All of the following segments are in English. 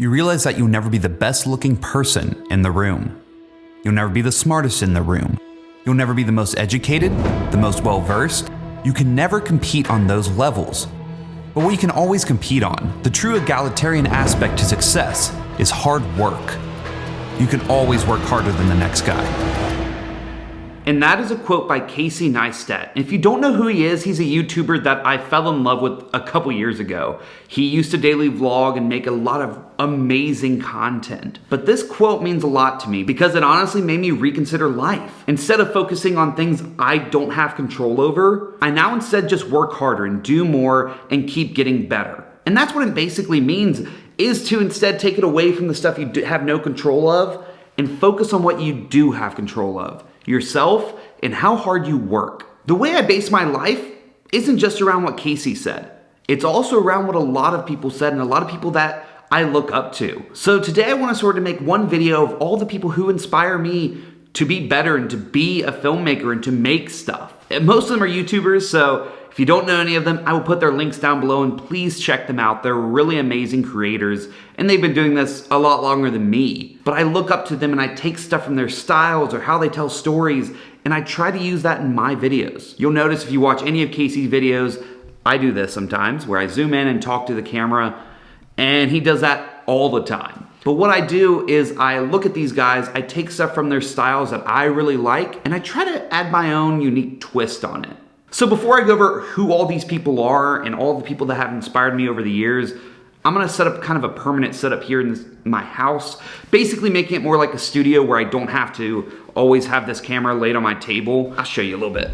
you realize that you'll never be the best looking person in the room. You'll never be the smartest in the room. You'll never be the most educated, the most well-versed. You can never compete on those levels. But what you can always compete on, the true egalitarian aspect to success, is hard work. You can always work harder than the next guy. And that is a quote by Casey Neistat. And if you don't know who he is, he's a YouTuber that I fell in love with a couple years ago. He used to daily vlog and make a lot of amazing content. But this quote means a lot to me because it honestly made me reconsider life. Instead of focusing on things I don't have control over, I now instead just work harder and do more and keep getting better. And that's what it basically means, is to instead take it away from the stuff you have no control of and focus on what you do have control of. Yourself and how hard you work. The way I base my life isn't just around what Casey said. It's also around what a lot of people said and a lot of people that I look up to. So today I want to sort of make one video of all the people who inspire me to be better and to be a filmmaker and to make stuff. And most of them are YouTubers, so if you don't know any of them, I will put their links down below and please check them out. They're really amazing creators and they've been doing this a lot longer than me. But I look up to them and I take stuff from their styles or how they tell stories and I try to use that in my videos. You'll notice if you watch any of Casey's videos, I do this sometimes where I zoom in and talk to the camera and he does that all the time. But what I do is I look at these guys, I take stuff from their styles that I really like and I try to add my own unique twist on it. So before I go over who all these people are and all the people that have inspired me over the years, I'm gonna set up kind of a permanent setup here in my house, basically making it more like a studio where I don't have to always have this camera laid on my table. I'll show you a little bit.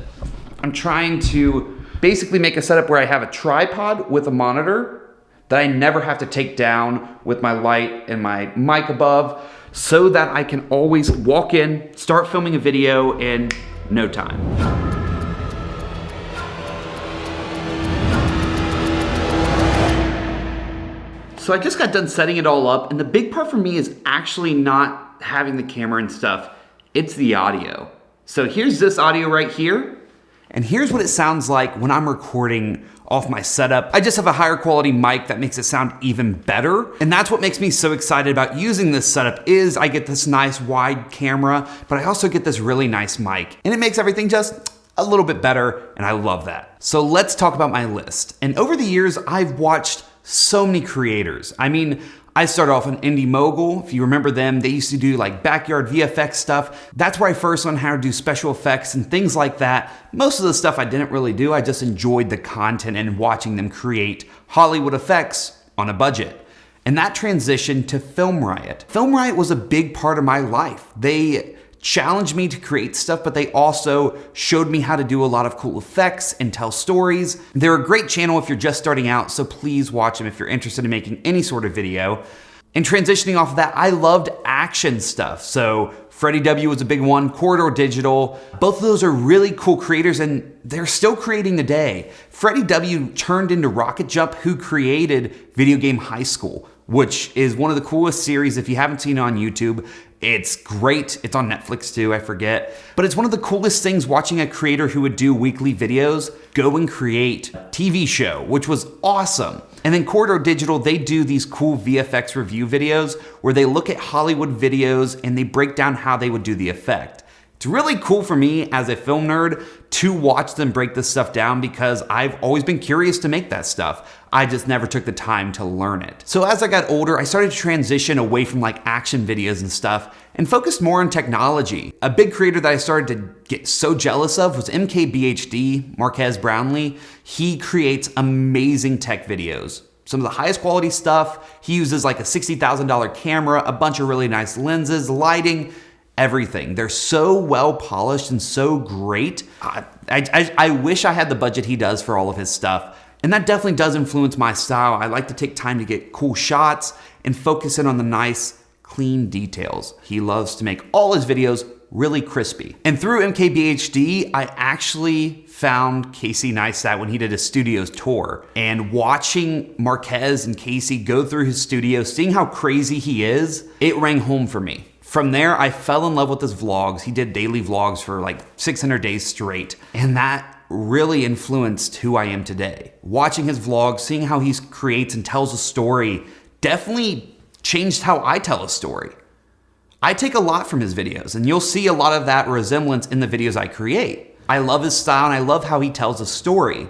I'm trying to basically make a setup where I have a tripod with a monitor that I never have to take down with my light and my mic above so that I can always walk in, start filming a video in no time. So I just got done setting it all up, and the big part for me is actually not having the camera and stuff, it's the audio. So here's this audio right here, and here's what it sounds like when I'm recording off my setup. I just have a higher quality mic that makes it sound even better, and that's what makes me so excited about using this setup is I get this nice wide camera, but I also get this really nice mic, and it makes everything just a little bit better, and I love that. So let's talk about my list. And over the years, I've watched so many creators. I mean, I started off on Indie Mogul. If you remember them, they used to do like backyard VFX stuff. That's where I first learned how to do special effects and things like that. Most of the stuff I didn't really do. I just enjoyed the content and watching them create Hollywood effects on a budget. And that transitioned to Film Riot. Film Riot was a big part of my life. They challenged me to create stuff, but they also showed me how to do a lot of cool effects and tell stories. They're a great channel if you're just starting out, so please watch them if you're interested in making any sort of video. And transitioning off of that, I loved action stuff. So Freddie W was a big one, Corridor Digital. Both of those are really cool creators and they're still creating today. Freddie W turned into Rocket Jump, who created Video Game High School, which is one of the coolest series if you haven't seen it on YouTube. It's great. It's on Netflix too, I forget. But it's one of the coolest things watching a creator who would do weekly videos go and create a TV show, which was awesome. And then Corridor Digital, they do these cool VFX review videos where they look at Hollywood videos and they break down how they would do the effect. It's really cool for me as a film nerd to watch them break this stuff down because I've always been curious to make that stuff. I just never took the time to learn it. So as I got older, I started to transition away from like action videos and stuff and focused more on technology. A big creator that I started to get so jealous of was MKBHD, Marquez Brownlee. He creates amazing tech videos. Some of the highest quality stuff. He uses like a $60,000 camera, a bunch of really nice lenses, lighting, everything. They're so well polished and so great. I wish I had the budget he does for all of his stuff. And that definitely does influence my style. I like to take time to get cool shots and focus in on the nice, clean details. He loves to make all his videos really crispy. And through MKBHD, I actually found Casey Neistat when he did a studios tour. And watching Marquez and Casey go through his studio, seeing how crazy he is, it rang home for me. From there, I fell in love with his vlogs. He did daily vlogs for like 600 days straight. And that really influenced who I am today. Watching his vlogs, seeing how he creates and tells a story definitely changed how I tell a story. I take a lot from his videos, and you'll see a lot of that resemblance in the videos I create. I love his style and I love how he tells a story.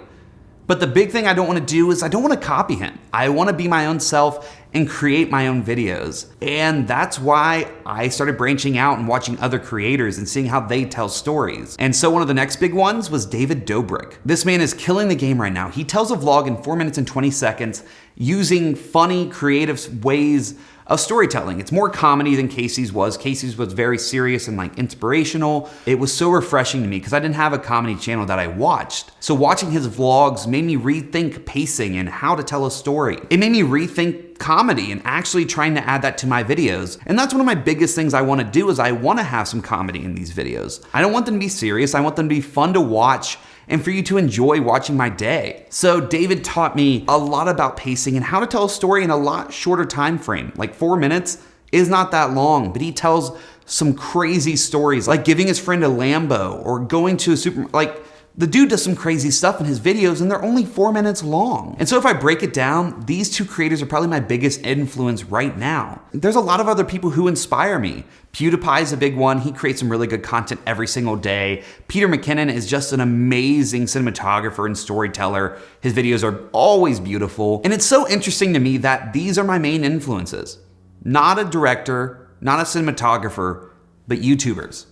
But the big thing I don't want to do is I don't want to copy him. I want to be my own self and create my own videos. And that's why I started branching out and watching other creators and seeing how they tell stories. And so one of the next big ones was David Dobrik. This man is killing the game right now. He tells a vlog in 4 minutes and 20 seconds using funny, creative ways of storytelling. It's more comedy than Casey's was. Casey's was very serious and like inspirational. It was so refreshing to me because I didn't have a comedy channel that I watched. So watching his vlogs made me rethink pacing and how to tell a story. It made me rethink comedy and actually trying to add that to my videos. And that's one of my biggest things I want to do is I want to have some comedy in these videos. I don't want them to be serious. I want them to be fun to watch and for you to enjoy watching my day. So David taught me a lot about pacing and how to tell a story in a lot shorter time frame. Like 4 minutes is not that long, but he tells some crazy stories, like giving his friend a Lambo or going to a like the dude does some crazy stuff in his videos and they're only 4 minutes long. And so if I break it down, these two creators are probably my biggest influence right now. There's a lot of other people who inspire me. PewDiePie is a big one. He creates some really good content every single day. Peter McKinnon is just an amazing cinematographer and storyteller. His videos are always beautiful. And it's so interesting to me that these are my main influences. Not a director, not a cinematographer, but YouTubers.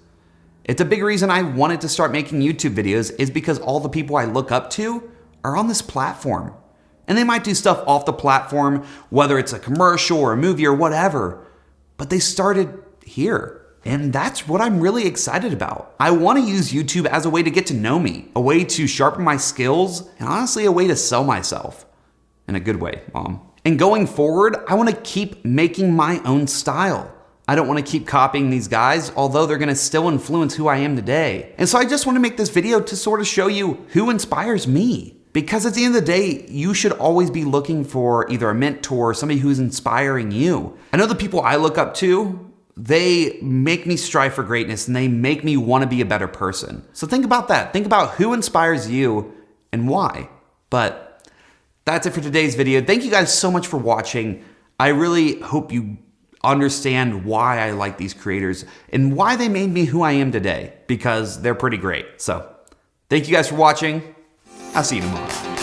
It's a big reason I wanted to start making YouTube videos is because all the people I look up to are on this platform. And they might do stuff off the platform, whether it's a commercial or a movie or whatever, but they started here. And that's what I'm really excited about. I want to use YouTube as a way to get to know me, a way to sharpen my skills, and honestly, a way to sell myself. In a good way, Mom. And going forward, I want to keep making my own style. I don't want to keep copying these guys, although they're going to still influence who I am today. And so I just want to make this video to sort of show you who inspires me. Because at the end of the day, you should always be looking for either a mentor or somebody who's inspiring you. I know the people I look up to, they make me strive for greatness and they make me want to be a better person. So think about that. Think about who inspires you and why. But that's it for today's video. Thank you guys so much for watching. I really hope you understand why I like these creators and why they made me who I am today, because they're pretty great. So thank you guys for watching. I'll see you tomorrow.